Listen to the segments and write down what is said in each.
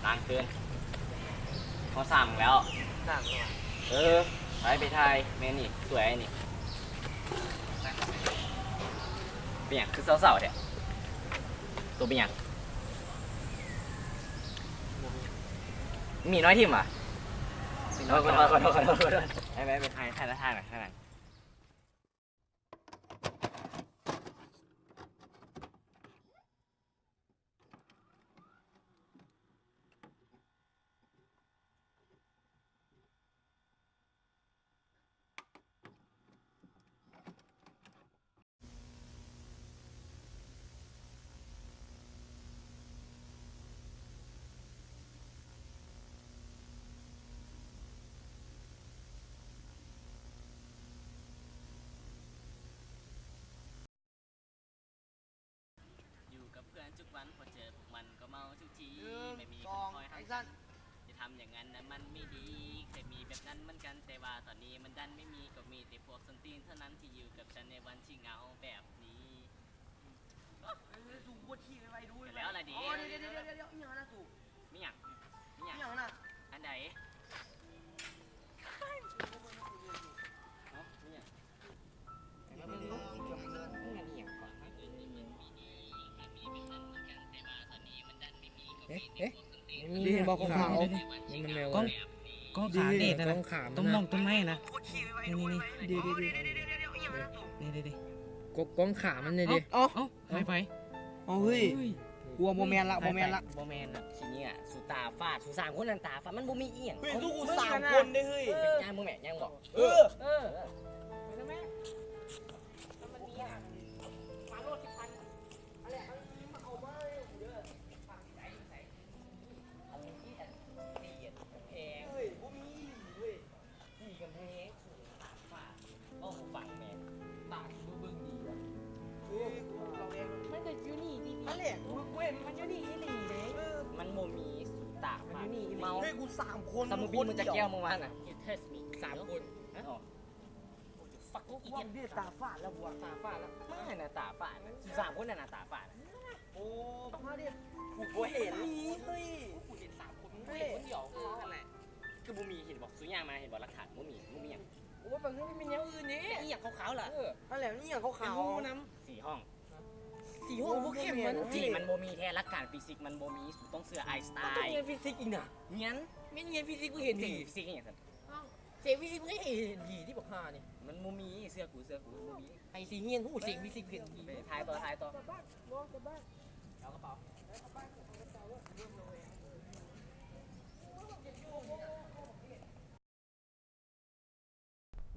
นานเกินเขาสั่งแล้วสั่งเลยไปไทยแม่นี่สวยนี่เป็นอย่างคือเศร้าๆเนี่ยตัวเป็นอย่างมีน้อยทิมอ่ะขอโทษไปไทยหน่อยอยู่กับเพื่อนทุกวันพอเจอพวกมันก็เมาทุกทีไม่มีคนคอยห้ามจะทำอย่างนั้นนะมันไม่ดีเคยมีแบบนั้นเหมือนกันแต่ว่าตอนนี้มันดันไม่มีก็มีแต่พวกส้นตีนเท่านั้นที่อยู่กับฉันในวันที่เหงาแบบนี้สูบบุหรี่ไปดูแล้วอะไรดีเดี๋ยวอีหยังนะสูบมีอย่างนะอันไหนดีบอกขาวก็ขาเด็ดนะต้องมองต้นไม้นะนี่กองขามันเลยดิไปเฮ้ยกลัวโมเมนต์ละทีนี้อ่ะสุตาฟาดสุสามคนนั่นตาฟาดมันบ่มีเอียงเฮ้ยกู3 คนได้เฮ้ยย่างมึงแม่ย่างบอกมันโมมีสุตาฟาดเมาเฮ้ยกู3 คนสมุบินมึงจะแก้วมึงมาน่ะ3 คนฟักอีกตาฟาดแล้วบัวตาฟาดแล้วไม่น่ะตาฟาด3 คนน่ะตาฟาดโอ้มาดิกูเห็นเฮ้ยกูเห็น3 คนมึงเห็นคนเดียวนั่นแหละคือบ่มีเห็นบอกสุญญามาเห็นบอกหลักฐานบ่มีอย่างโอ้ยบางทีมันมีอย่างอื่นนี่อีหยังขาวๆล่ะนั่นแหละนี่อย่างขาวๆน้ำ4 ห้องพวกเข้มมันจีมันโมมีแท้หลักการฟิสิกส์มันโมมีสูต้องเสือไอน์สไตน์ต้องเรียนฟิสิกส์อีกนะงั้นไม่เรียนฟิสิกส์กูเห็นดีฟิสิกส์อย่างนั้นเสียงฟิสิกส์ไม่เห็นดีที่บอกฮานี่มันโมมีเสือกูโมมีไอ้สีเงี้ยหูเสียงฟิสิกส์เห็นดีทายต่อเอากระเป๋า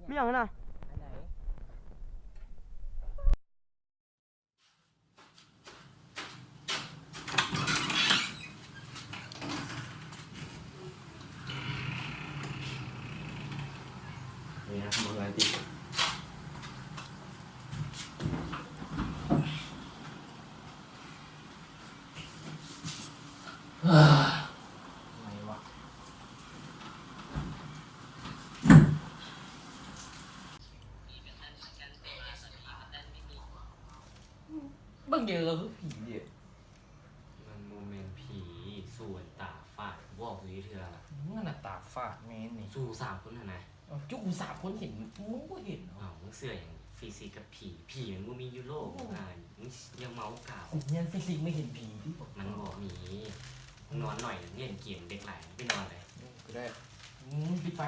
ไม่อย่างนั้นนะนี่นะทำอะไรติดบางเดียวเราคือผีเดียวมันโมเมนต์ผีส่วนตาฟาดบอกสิเธอมันตาฟาดแม่นี่สู่3 คนนะจุกู3 คนเห็นมึงก็เห็นมึงเสืออย่างฟิสิกส์กับผีมันบ่มียูโรมึงยังเมาเก่าเรียนฟิสิกส์ไม่เห็นผีที่มันบอกมีนอนหน่อยเล่นเกมเด็กไหลไปนอนเลยก็ได้ปิดไฟ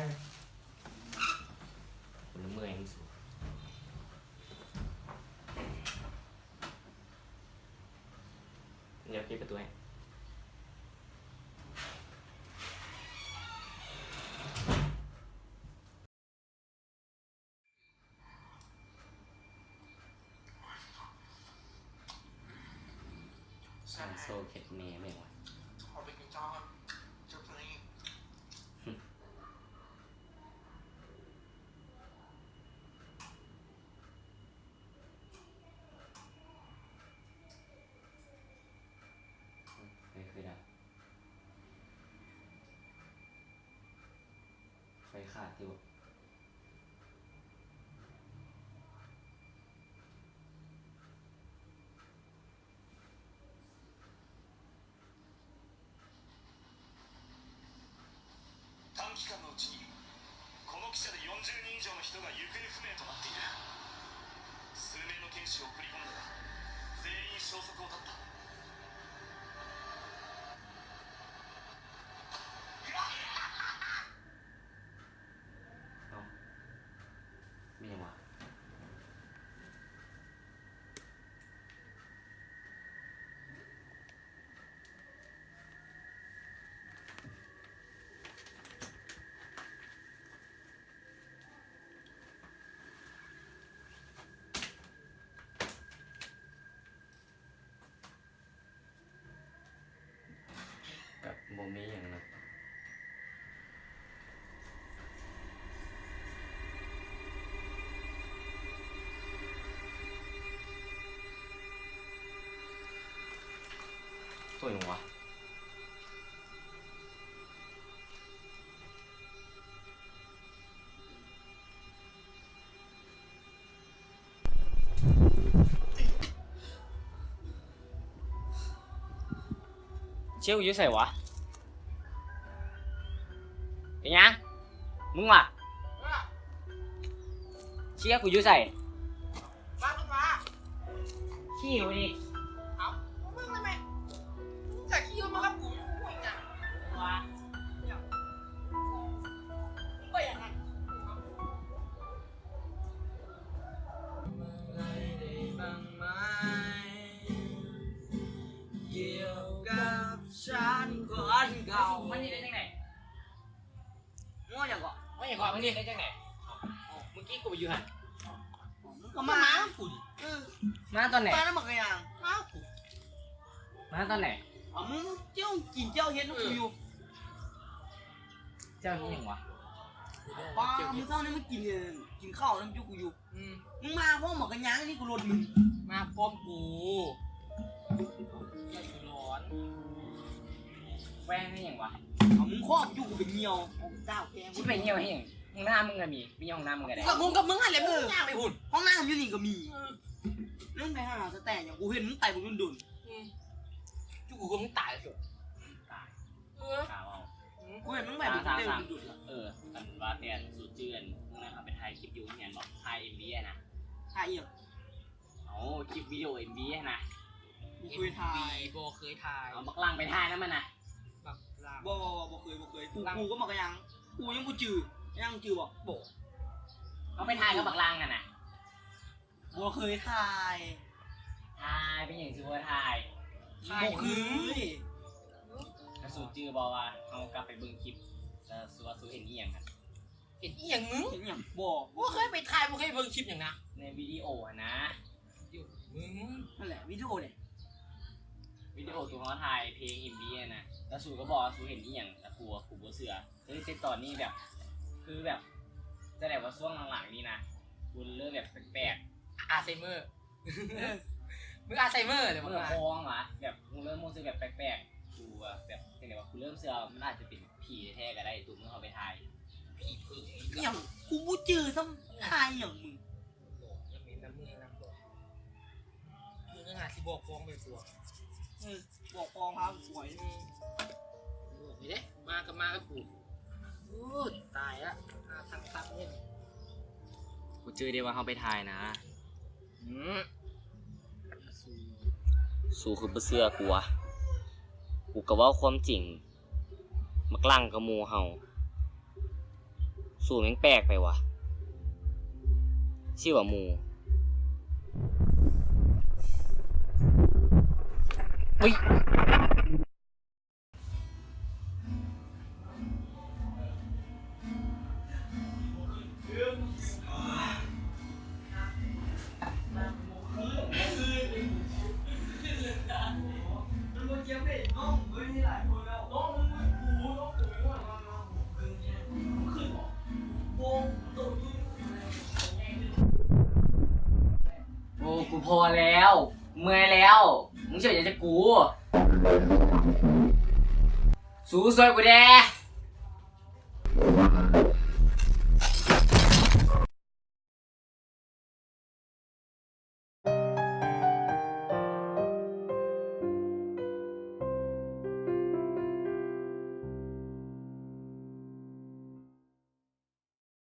คนละเมื่อยมึงสูเดี๋ยวปิดประตูให้โซเข็ดเมย์ไม่ไหวไฟขาดที่วะ間のうちにこの汽車で40人以上の人が行方不明となっている。数名の剣士を送り込んだが全員消息を絶った。มียังวะกับโมมีอย่างนั้นตัวยังวะเชี่ยวอยู่ใส่วะเป็นยังมึงวะเชี่ยวกูอยู่ใส่ มาขึ้นมา ขี้อยู่ดิ เอามึงทำไมจากที่ยืนมาครับกูพูดอย่าง วะ ก็อย่างนั้นเกี่ยวกับฉันคนเก่า มันนี่ได้ยังไง ง้ออย่างก่อน ไม่อย่างก่อนมันนี่ได้ยังไงเมื่อกี้กูไปอยู่หัน มึงก็มากูดิ มาตอนไหน มาแล้วมันก็ยังมากู มาตอนไหน อ๋อมึงเจ้ากินเจ้าเฮ็ดน้ำกูอยู่ เจ้าที่ยังวะ ป้ามึงเท่านี้มึงกินข้าวน้ำจุกกูอยู่มึงมาเพราะหมอกกันยังนี่กูรถมึง มาพร้อมกูอย่าอยู่ร้อนแว่งให้ยังวะ เอามึงครอบจุกกูเป็นเงียวเอาเจ้าแกง ชิบไปเงี้ยวให้ยังห้องน้ำมึงก็มีห้องน้ำมึงก็ได้ กับมึงอะไรมึงย่าไปหุ่นห้องน้ำอยู่นี่ก็มีเรื่องไปหาสแตนอย่างกูเห็นมึงไต่มึงดุน จุกูก็มึงตายสุดตายข่าวเอา กูเห็นมึงแบบมึงเต้นดุน กันว่าแทนสูตรเจือนมึงนะเอาไปถ่ายคลิปอยู่เนี่ยบอกถ่ายเอ็มบีนะ ถ่ายเอียง เอาคลิปวิดีโอเอ็มบีนะ กูเคยถ่าย โบเคยถ่าย เอาบักลังไปถ่ายนั่นมันนะ แบบลาง บ่เคยกูก็มากระยังกูยังกูจือยังจือบอก โบ เอาไปถ่ายกับบักลังกันนะ บ่เคยถ่าย ถ่ายเป็นอย่างที่ว่าถ่าย บ่เคย กระสูจือบอกว่าเอากลับไปเบิ่งคลิปแล้วสูว่าสูเห็นอีหยังกัน เห็นอีหยังมึง เห็นอย่างบ่ บ่เคยไปถ่ายบ่เคยเบิ่งคลิปอย่างนะ ในวิดีโออะนะ มึง นั่นแหละวิดีโอเนี่ย วิดีโอตัวเขาถ่ายเพลงอินดี้นะแล้วสูก็บอกว่าสูเห็นอีหยังแต่กูบ่เสือเฮ้ยแต่ตอนนี้แบบคือแบบจะได้ว่าช่วงหลังๆนี่นะกูเริ่มแบบแปลก อาไซเมอร์มึงอาไซเมอร์เลย ๆ มึ เมื่ ง อ อะ คล้องวะแบบกูเริ่มรู้สึกแบบแปลกๆกูแบบจังได๋ว่ากูเริ่มเสือมันอาจจะเป็นผีแท้ก็ได้ตัวมึงเอาไปถ่าย ผีผึ่ง อย่างกูบ่จือซ้ำถ่ายอย่างมึง โบแล้วมีน้ำมือน้ำโบมึงก็หาสิบอกฟ้องไปตัว บอกฟองพาสวย บอกนี่เด้มากับกูโอ้ตายละทางตับเนี่ย กูเจอได้ว่าเขาไปถ่ายนะสู้คือบ่เสือกูวะกูก็เว้าความจริงมักลั่งกับหมู่เฮาสู้แม่งแปลกไปวะชื่อว่าหมู่อุ๊ย โอ้กูพอแล้วเมื่อยแล้วมึงเฉยจะกูสู้ซวยกูแด